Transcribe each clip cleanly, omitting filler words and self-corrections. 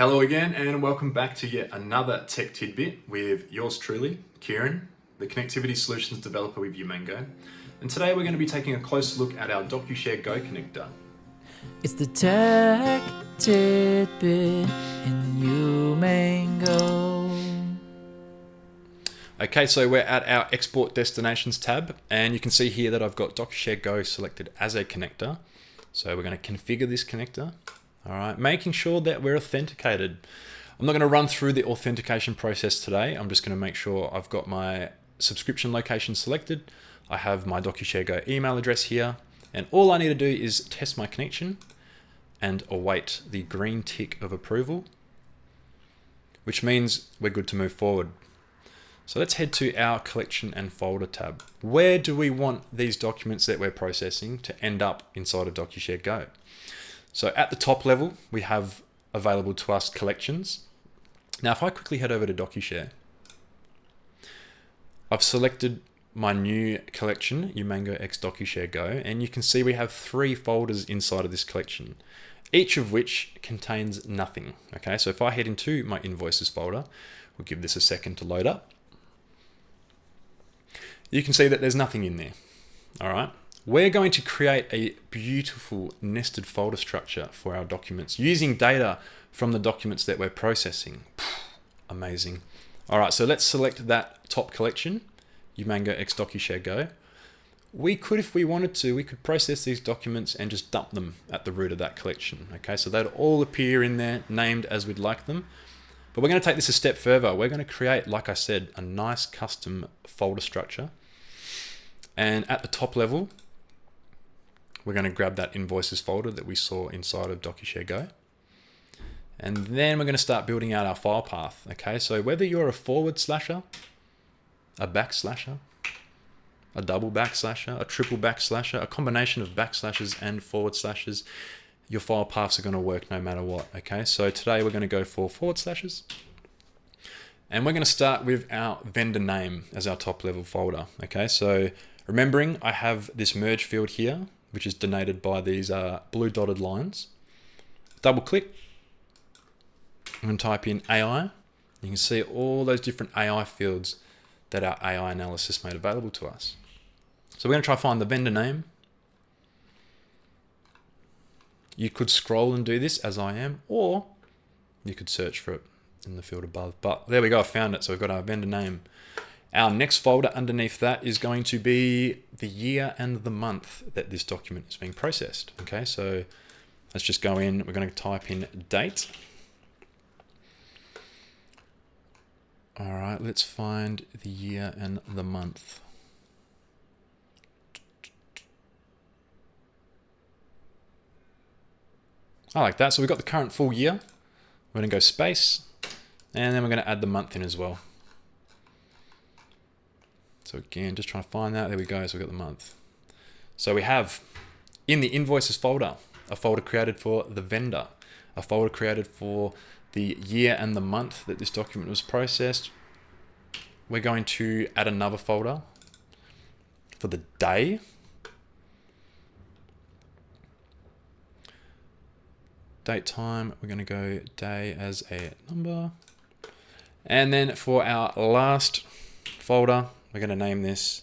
Hello again and welcome back to yet another tech tidbit with yours truly, Kieren, the connectivity solutions developer with Umango. And today we're going to be taking a closer look at our DocuShare Go connector. It's the tech tidbit in Umango. Okay, so we're at our export destinations tab and you can see here that I've got DocuShare Go selected as a connector. So we're going to configure this connector. All right, making sure that we're authenticated. I'm not going to run through the authentication process today. I'm just going to make sure I've got my subscription location selected. I have my DocuShare Go email address here, and all I need to do is test my connection and await the green tick of approval, which means we're good to move forward. So let's head to our collection and folder tab. Where do we want these documents that we're processing to end up inside of DocuShare Go? So at the top level, we have available to us collections. Now, if I quickly head over to DocuShare, I've selected my new collection, Umango x DocuShare Go, and you can see we have 3 folders inside of this collection, each of which contains nothing. Okay, so if I head into my invoices folder, we'll give this a second to load up. You can see that there's nothing in there. All right. We're going to create a beautiful nested folder structure for our documents using data from the documents that we're processing. Amazing. All right, so let's select that top collection, Umango x DocuShare Go. We could, if we wanted to, we could process these documents and just dump them at the root of that collection. Okay, so they'd all appear in there, named as we'd like them. But we're going to take this a step further. We're going to create, like I said, a nice custom folder structure. And at the top level, we're going to grab that invoices folder that we saw inside of DocuShare Go. And then we're going to start building out our file path. Okay, so whether you're a forward slasher, a backslasher, a double backslasher, a triple backslasher, a combination of backslashes and forward slashes, your file paths are going to work no matter what. Okay, so today we're going to go for forward slashes. And we're going to start with our vendor name as our top level folder. Okay, so remembering I have this merge field here, which is denoted by these blue dotted lines. Double click. I'm going to type in AI. You can see all those different AI fields that our AI analysis made available to us. So we're going to try to find the vendor name. You could scroll and do this as I am, or you could search for it in the field above. But there we go, I found it. So we've got our vendor name. Our next folder underneath that is going to be the year and the month that this document is being processed. Okay, so let's just go in. We're going to type in date. All right, let's find the year and the month. I like that. So we've got the current full year. We're going to go space, and then we're going to add the month in as well. So again, just trying to find that. There we go. So we've got the month. So we have in the invoices folder, a folder created for the vendor, a folder created for the year and the month that this document was processed. We're going to add another folder for the day. Date time, we're going to go day as a number. And then for our last folder, we're going to name this,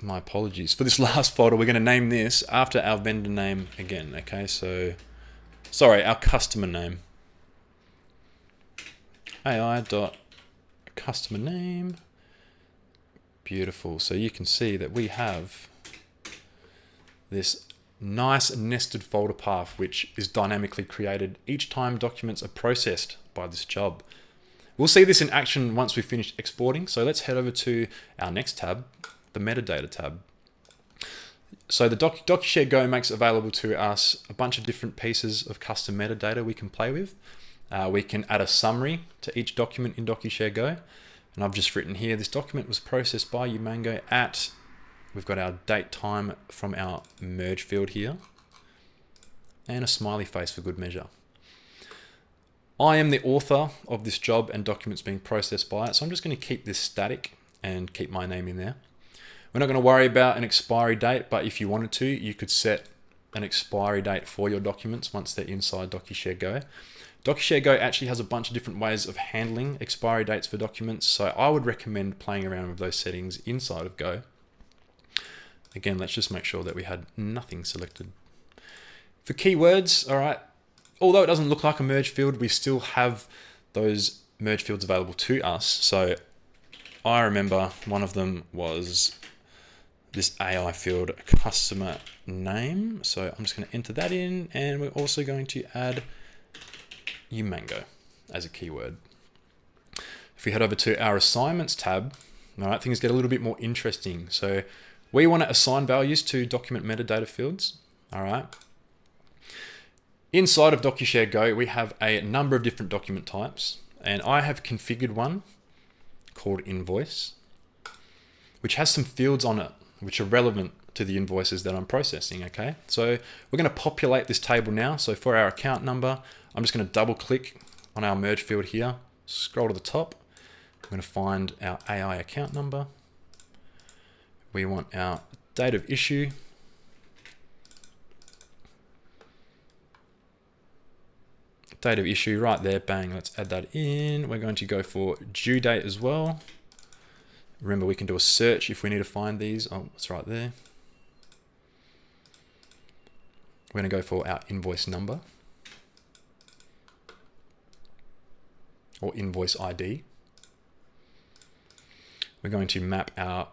my apologies, for this last folder, we're going to name this after our vendor name again. Okay, so, sorry, our customer name. AI.customer name. Beautiful. So you can see that we have this nice nested folder path, which is dynamically created each time documents are processed by this job. We'll see this in action once we finish exporting. So let's head over to our next tab, the metadata tab. So the DocuShare Go makes available to us a bunch of different pieces of custom metadata we can play with. We can add a summary to each document in DocuShare Go. And I've just written here, this document was processed by Umango at, we've got our date time from our merge field here, and a smiley face for good measure. I am the author of this job and documents being processed by it, so I'm just going to keep this static and keep my name in there. We're not going to worry about an expiry date, but if you wanted to, you could set an expiry date for your documents once they're inside DocuShare Go. DocuShare Go actually has a bunch of different ways of handling expiry dates for documents, so I would recommend playing around with those settings inside of Go. Again, let's just make sure that we had nothing selected. For keywords, all right, although it doesn't look like a merge field, we still have those merge fields available to us. So I remember one of them was this AI field, customer name. So I'm just going to enter that in, and we're also going to add Umango as a keyword. If we head over to our assignments tab, all right, things get a little bit more interesting. So we want to assign values to document metadata fields, all right. Inside of DocuShare Go, we have a number of different document types, and I have configured one called invoice, which has some fields on it which are relevant to the invoices that I'm processing, okay? So we're going to populate this table now. So for our account number, I'm just going to double click on our merge field here, scroll to the top. I'm going to find our AI account number. We want our date of issue. Date of issue right there, bang, let's add that in. We're going to go for due date as well. Remember, we can do a search if we need to find these. Oh, it's right there. We're going to go for our invoice number or invoice ID. We're going to map our,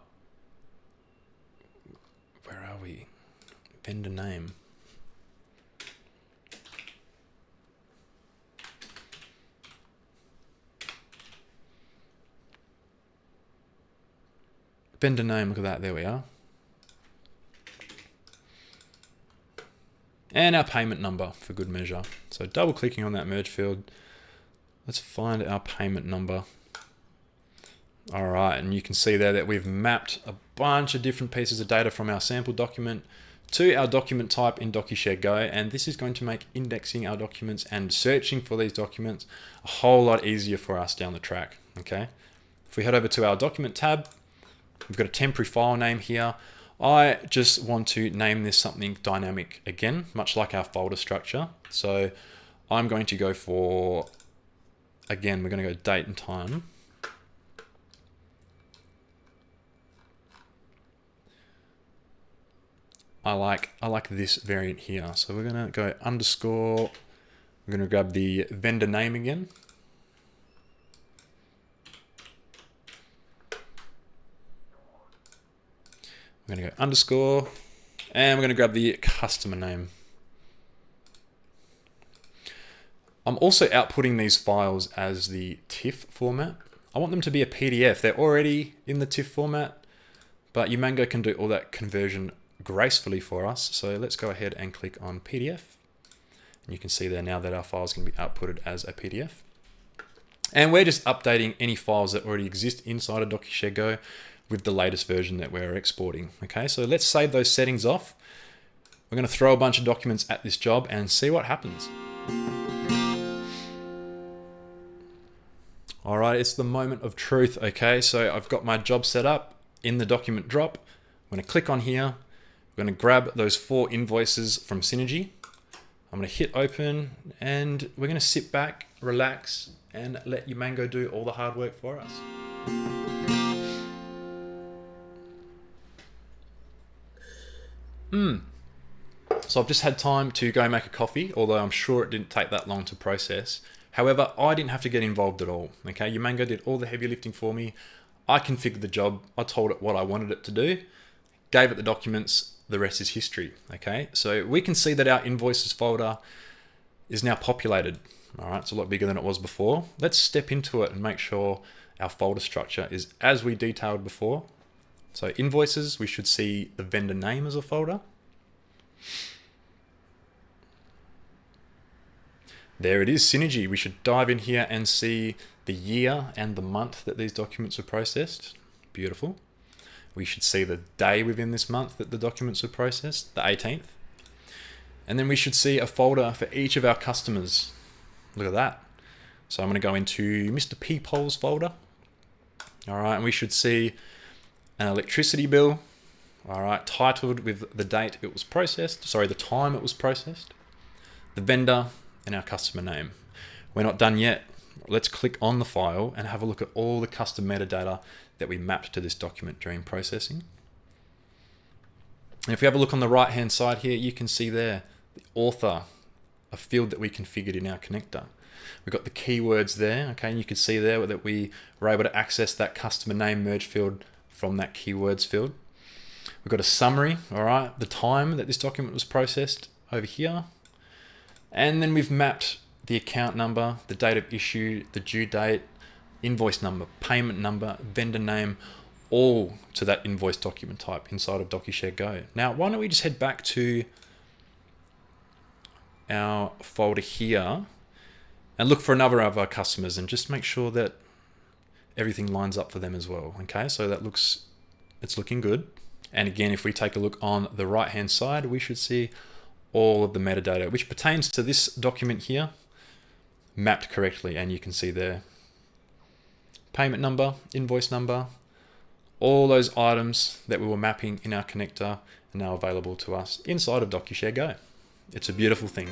where are we? Vendor name. Vendor name, look at that, there we are. And our payment number for good measure. So double clicking on that merge field, let's find our payment number. All right, and you can see there that we've mapped a bunch of different pieces of data from our sample document to our document type in DocuShare Go, and this is going to make indexing our documents and searching for these documents a whole lot easier for us down the track, okay? If we head over to our document tab, we've got a temporary file name here. I just want to name this something dynamic again, much like our folder structure. So I'm going to go for, again, we're going to go date and time. I like this variant here. So we're going to go underscore. We're going to grab the vendor name again. We're going to go underscore, and we're going to grab the customer name. I'm also outputting these files as the TIFF format. I want them to be a PDF. They're already in the TIFF format, but Umango can do all that conversion gracefully for us. So let's go ahead and click on PDF. And you can see there now that our files can be outputted as a PDF. And we're just updating any files that already exist inside of DocuShare Go with the latest version that we're exporting. Okay, so let's save those settings off. We're going to throw a bunch of documents at this job and see what happens. All right, it's the moment of truth. Okay, so I've got my job set up in the document drop. I'm going to click on here. We're going to grab those 4 invoices from Synergy. I'm going to hit open, and we're going to sit back, relax, and let Umango do all the hard work for us. So I've just had time to go make a coffee, although I'm sure it didn't take that long to process. However, I didn't have to get involved at all. Okay, Umango did all the heavy lifting for me. I configured the job. I told it what I wanted it to do, gave it the documents. The rest is history. Okay, so we can see that our invoices folder is now populated. All right, it's a lot bigger than it was before. Let's step into it and make sure our folder structure is as we detailed before. So invoices, we should see the vendor name as a folder. There it is, Synergy. We should dive in here and see the year and the month that these documents were processed. Beautiful. We should see the day within this month that the documents were processed, the 18th. And then we should see a folder for each of our customers. Look at that. So I'm going to go into Mr. Peephole's folder. All right, and we should see an electricity bill. All right, titled with the date it was processed, sorry, the time it was processed, the vendor, and our customer name. We're not done yet. Let's click on the file and have a look at all the custom metadata that we mapped to this document during processing. And if we have a look on the right hand side here, you can see there the author, a field that we configured in our connector. We've got the keywords there, okay, and you can see there that we were able to access that customer name merge field from that keywords field. We've got a summary, all right, the time that this document was processed over here. And then we've mapped the account number, the date of issue, the due date, invoice number, payment number, vendor name, all to that invoice document type inside of DocuShare Go. Now, why don't we just head back to our folder here and look for another of our customers and just make sure that everything lines up for them as well. Okay, so it's looking good. And again, if we take a look on the right hand side, we should see all of the metadata which pertains to this document here mapped correctly. And you can see there payment number, invoice number, all those items that we were mapping in our connector are now available to us inside of DocuShare Go. It's a beautiful thing.